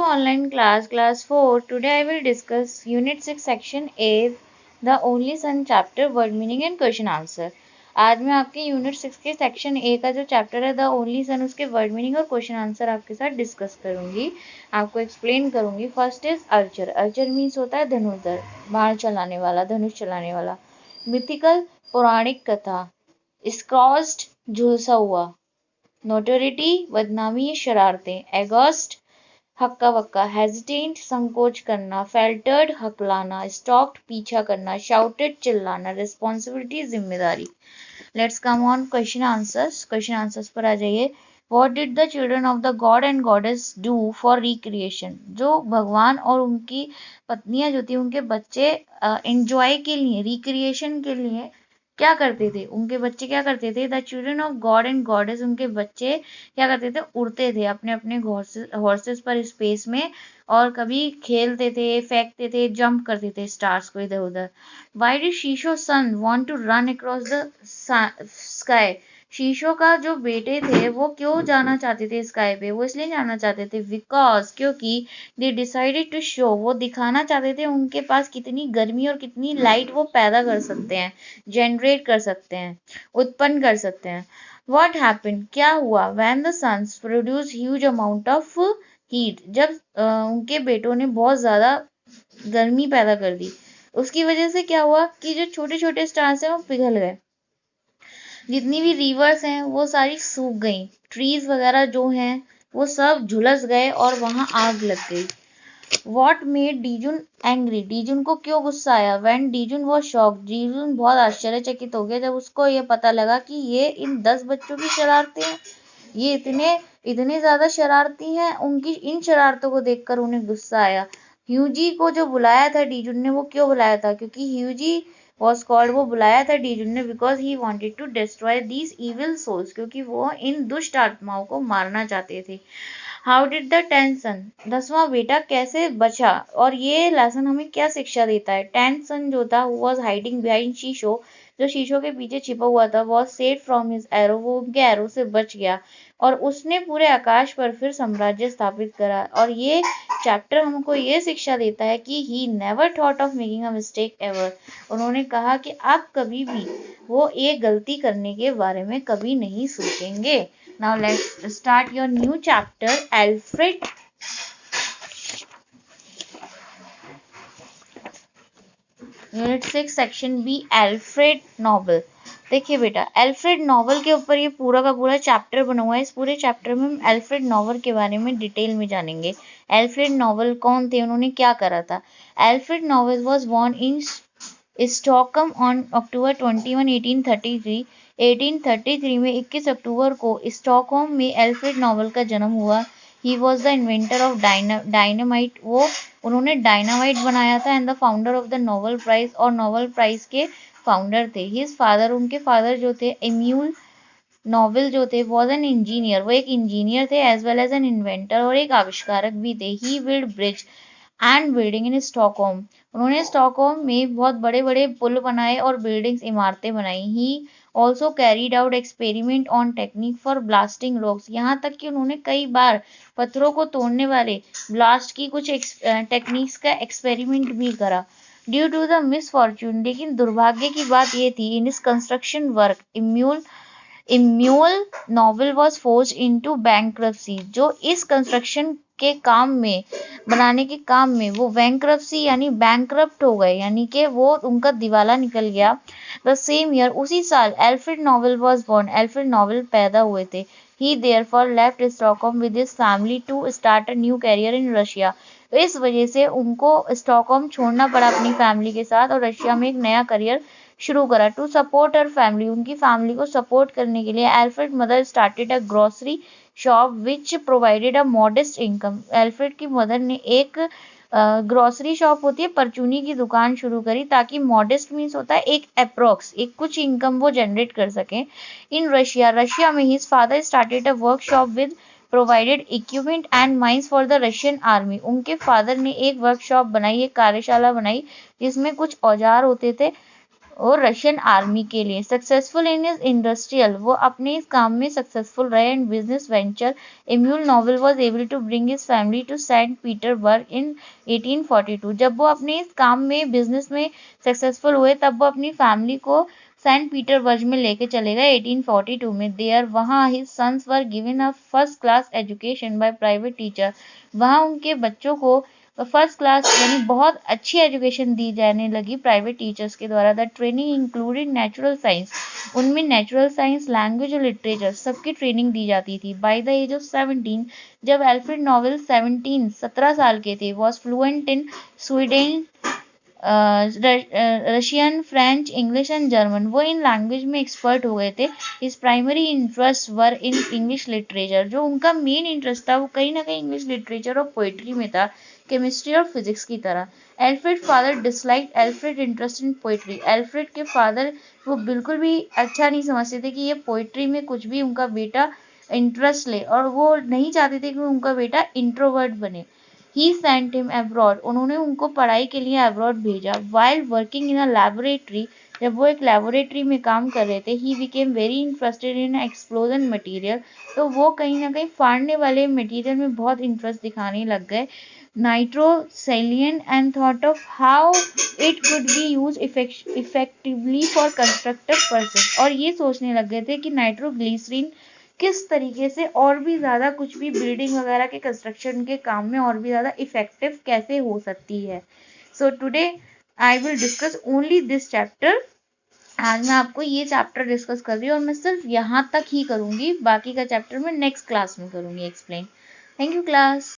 online class 4. Today I will discuss Unit 6 Section A, The Only Son chapter, word meaning and question answer. आज मैं आपके unit 6 के section A का जो chapter है the only son उसके word meaning और क्वेश्चन आंसर आपके साथ डिस्कस करूंगी, आपको एक्सप्लेन करूंगी. First is Archer. Archer means होता है धनुर्धर, बाण चलाने वाला, धनुष चलाने वाला. मिथिकल पौराणिक कथा. स्क्रॉस्ड झुलसा हुआ. नोटोरिटी बदनामी शरारतें. एगोस्ट हक्का बक्का. हेजिटेंट संकोच करना. फेल्टर्ड हकलाना. स्टॉक्ड पीछा करना. शाउटेड चिल्लाना. रिस्पॉन्सिबिलिटी जिम्मेदारी. Let's come on question answers. Question answers पर आ जाइए. What did the children of the god and goddess do for recreation? जो भगवान और उनकी पत्नियां जो थी उनके बच्चे एंजॉय के लिए, रिक्रिएशन के लिए क्या करते थे, उनके बच्चे क्या करते थे. The children of God and goddess, उनके बच्चे क्या करते थे, उड़ते थे अपने अपने हॉर्सेस पर स्पेस में, और कभी खेलते थे, फेंकते थे, जंप करते थे स्टार्स को इधर उधर. Why did Shisho son want to run across the sky? Shisho का जो बेटे थे वो क्यों जाना चाहते थे स्काई पे? वो इसलिए जाना चाहते थे बिकॉज, क्योंकि दे डिसाइडेड टू शो, वो दिखाना चाहते थे उनके पास कितनी गर्मी और कितनी लाइट वो पैदा कर सकते हैं, जनरेट कर सकते हैं, उत्पन्न कर सकते हैं. व्हाट हैपेंड, क्या हुआ? When the sons produce huge amount of heat, जब उनके बेटों ने बहुत ज्यादा गर्मी पैदा कर दी, उसकी वजह से क्या हुआ कि जो छोटे छोटे स्टार्स हैं वो पिघल गए. जितनी भी रिवर्स हैं वो सारी सूख गई. ट्रीज वगैरह जो हैं वो सब झुलस गए और वहां आग लग गई. वॉट मेड डीजुन एंग्री, डीजुन को क्यों गुस्सा आया? व्हेन डीजुन वॉज शॉक्ड, डीजुन बहुत आश्चर्यचकित हो गया जब उसको ये पता लगा कि ये इन 10 बच्चों की शरारतें हैं, ये इतने इतने ज्यादा शरारती हैं. उनकी इन शरारतों को देखकर उन्हें गुस्सा आया. ह्यूजी को जो बुलाया था डीजुन ने, वो क्यों बुलाया था? क्योंकि ह्यूजी वॉज कॉल्ड, वो बुलाया था डीजुन ने because he wanted to destroy these evil souls, क्योंकि वो इन दुष्ट आत्माओं को मारना चाहते थे. हाउ डिड द टेंसन, 10वां बेटा कैसे बचा? और ये लेसन हमें क्या शिक्षा देता है? टेंसन जो था वॉज हाइडिंग बिहाइंड शीशो, जो शीशो के पीछे छिपा हुआ था, was save from his arrow, वो उनके एरो से बच गया और उसने पूरे आकाश पर फिर साम्राज्य स्थापित करा. और ये चैप्टर हमको ये शिक्षा देता है कि he never thought of making a mistake ever, उन्होंने कहा कि आप कभी भी वो एक गलती करने के बारे में कभी नहीं सोचेंगे. Now let's start your new chapter, Alfred. Unit 6 section B, Alfred Nobel. देखिए बेटा, एल्फ्रेड नोबल के ऊपर ये पूरा का पूरा चैप्टर बना हुआ है. इस पूरे चैप्टर में हम एल्फ्रेड नोबल के बारे में डिटेल में जानेंगे. एल्फ्रेड नोबल कौन थे, उन्होंने क्या करा था? Alfred Nobel was born in Stockholm on October 21, 1833. 1833 में 21 अक्टूबर को स्टॉकहोम में एल्फ्रेड नोबल का जन्म हुआ. He was the inventor of dynamite, वो उन्होंने डायनामाइट बनाया था. And the founder of the Nobel prize, और नोबल प्राइज के फाउंडर थे. हिज फादर, उनके फादर जो थे एम्यूल नोबल जो थे, वॉज एन इंजीनियर, वो एक इंजीनियर थे, as well as an inventor, और एक आविष्कारक भी थे. He build bridge and building in Stockholm, उन्होंने स्टॉकहोम में बहुत बड़े बड़े पुल बनाए और बिल्डिंग्स, इमारतें बनाई. He also carried out experiment on technique for blasting rocks, यहाँ तक कि उन्होंने कई बार पत्थरों को तोड़ने वाले ब्लास्ट की कुछ टेक्निक्स का एक्सपेरिमेंट भी करा. ड्यू टू द मिसफॉर्च्यून, लेकिन दुर्भाग्य की बात ये थी, इन इस construction work Immanuel Nobel was forced into bankruptcy, जो इस कंस्ट्रक्शन के काम में, बनाने के काम में वो बैंक्रप्सी यानी बैंकरप्ट हो गए, यानी कि वो उनका दिवाला निकल गया. द सेम ईयर, उसी साल, Alfred Nobel was born, Alfred Nobel पैदा हुए थे. He therefore left Stockholm with his family to start a new career in Russia, इस वजह से उनको स्टॉकहोम छोड़ना पड़ा अपनी फैमिली के साथ और रशिया में एक नया करियर शुरू करा. टू सपोर्ट हर फैमिली, उनकी फैमिली को सपोर्ट करने के लिए Alfred mother started a grocery shop which provided a modest income. Alfred की मदर ने एक ग्रोसरी शॉप होती है, परचूनी की दुकान शुरू करी, ताकि मॉडेस्ट मीन्स होता है एक अप्रोक्स, एक कुछ इनकम वो जनरेट कर सकें. इन रशिया, रशिया में his father started a workshop with provided equipment and mines for the Russian army, उनके फादर ने एक वर्कशॉप बनाई, एक कार्यशाला बनाई जिसमें कुछ औजार होते थे और रशियन आर्मी के लिए। सक्सेसफुल इन इज इंडस्ट्रियल, वो अपने इस काम में सक्सेसफुल रहे। And business venture Emmanuel Nobel was able to bring his family to Saint Petersburg in 1842। जब वो अपने इस काम में बिजनेस में सक्सेसफुल हुए तब वो अपनी फैमिली को सेंट पीटर्सबर्ग में लेके चले गए 1842 में। देयर वहाँ his sons were given a first class education by private teacher, वहाँ उनके बच्चों को फर्स्ट क्लास यानी बहुत अच्छी एजुकेशन दी जाने लगी प्राइवेट टीचर्स के द्वारा। The training included natural science, उनमें नेचुरल साइंस, लैंग्वेज और लिटरेचर सबकी ट्रेनिंग दी जाती थी। बाय द एज ऑफ 17, जब एल्फ्रेड नोबेल 17 साल के थे, was fluent in Sweden, Russian, French, English and German, वो इन लैंग्वेज में एक्सपर्ट हो गए थे। His primary interest were in English literature, जो उनका मेन इंटरेस्ट था वो कहीं ना कहीं इंग्लिश लिटरेचर और पोइट्री में था, केमिस्ट्री और फिजिक्स की तरह। Alfred father dislike Alfred interest in poetry, Alfred के फादर वो बिल्कुल भी अच्छा नहीं समझते थे कि ये पोइट्री में कुछ भी उनका बेटा इंटरेस्ट ले, और वो नहीं चाहते थे कि उनका बेटा इंट्रोवर्ट बने। ही सेंट हिम अब्रॉड, उन्होंने उनको पढ़ाई के लिए अब्रॉड भेजा। While working in a laboratory, जब वो एक लेबोरेटरी में काम कर रहे थे, he became very interested in explosion material, तो वो कहीं ना कहीं फाड़ने वाले मटेरियल में बहुत इंटरेस्ट दिखाने लग गए। Nitroglycerin and thought of how it could be use effectively for constructive purpose, और ये सोचने लग गए थे कि नाइट्रोग्लिसरीन किस तरीके से और भी ज़्यादा कुछ भी बिल्डिंग वगैरह के कंस्ट्रक्शन के काम में और भी ज़्यादा इफेक्टिव कैसे हो सकती है। So today I will discuss only this chapter. आज मैं आपको ये चैप्टर डिस्कस कर रही हूँ और मैं सिर्फ यहाँ तक ही करूँगी, बाकी का चैप्टर मैं नेक्स्ट क्लास में करूँगी एक्सप्लेन। Thank you class.